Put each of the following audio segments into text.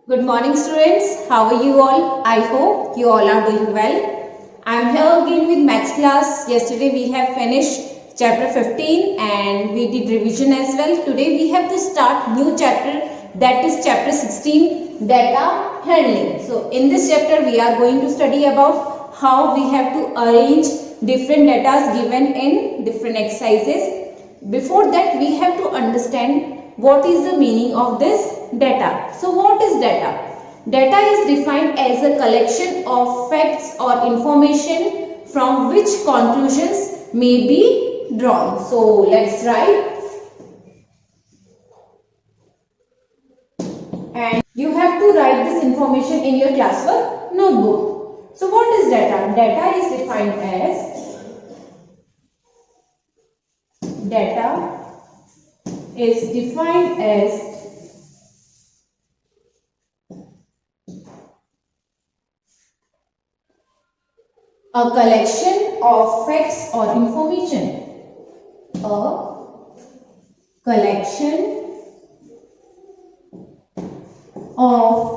Good morning students, how are you all? I hope you all are doing well. I am here again with maths class. Yesterday we have finished chapter 15 and we did revision as well. Today we have to start new chapter, that is chapter 16, data handling. So in this chapter we are going to study about how we have to arrange different data given in different exercises. Before that we have to understand what is the meaning of this data. So what is data? Data is defined as a collection of facts or information from which conclusions may be drawn. So let's write. And you have to write this information in your classwork notebook. So what is data? Data is defined as a collection of facts or information. A collection of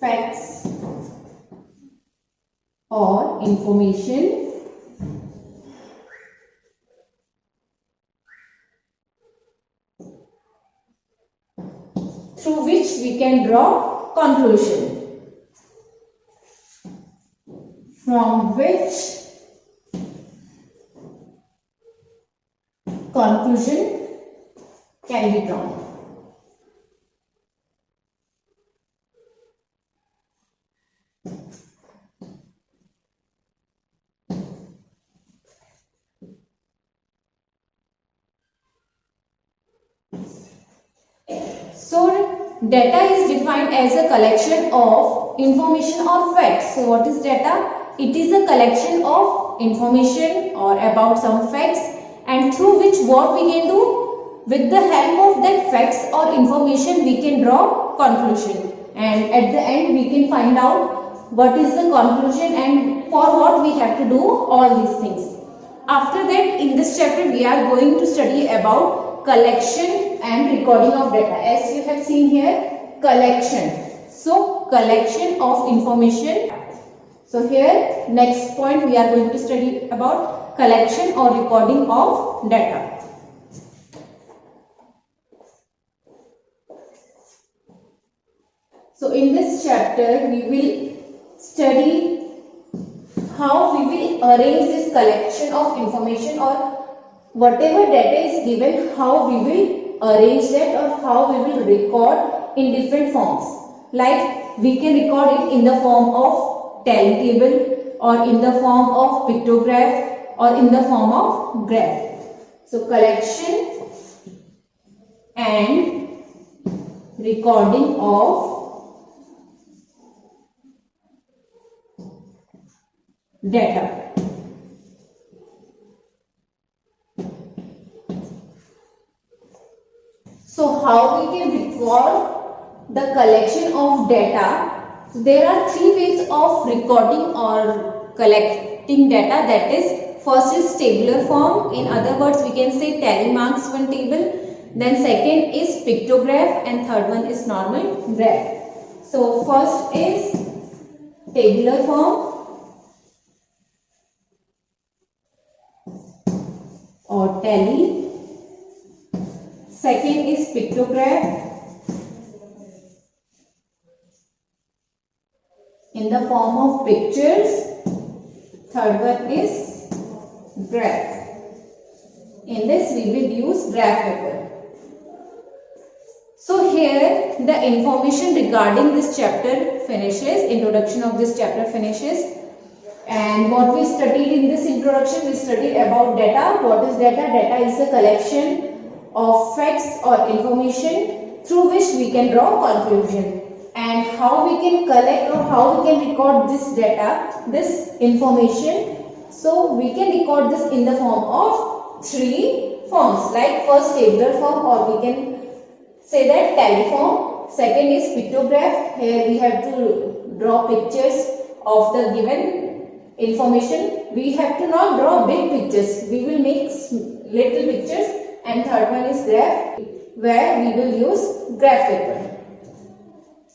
facts or information through which we can draw conclusion, from which conclusion can be drawn. So data is defined as a collection of information or facts. So what is data? It is a collection of information or about some facts, and through which what we can do, with the help of that facts or information we can draw conclusion, and at the end we can find out what is the conclusion and for what we have to do all these things. After that, in this chapter we are going to study about collection and recording of data. As you have seen here, collection. So collection of information. So here next point we are going to study about collection or recording of data. So in this chapter we will study how we will arrange this collection of information, or whatever data is given, how we will arrange that or how we will record in different forms. Like we can record it in the form of tally table, or in the form of pictograph, or in the form of graph. So collection and recording of data. So how we can record the collection of data? There are three ways of recording or collecting data. That is, first is tabular form. In other words, we can say tally marks one table. Then second is pictograph, and third one is normal graph. So first is tabular form or tally. Second is pictograph in the form of pictures. Third one is graph. In this we will use graph paper. So here the information regarding this chapter finishes, introduction of this chapter finishes. And what we studied in this introduction, we studied about data. What is data? Data is a collection of facts or information through which we can draw conclusion, and how we can collect or how we can record this data, this information. So we can record this in the form of three forms, like first tabular form, or we can say that tally form. Second is pictograph. Here we have to draw pictures of the given information. We have to not draw big pictures. We will make little pictures and third one is graph, where we will use graph paper.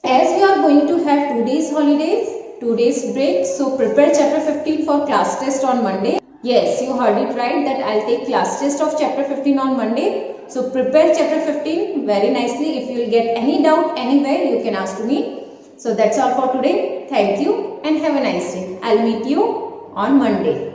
As we are going to have 2 days holidays, 2 days break, so prepare chapter 15 for class test on Monday. Yes, you heard it right that I'll take class test of chapter 15 on Monday. So prepare chapter 15 very nicely. If you will get any doubt anywhere, you can ask to me. So that's all for today. Thank you and have a nice day. I'll meet you on Monday.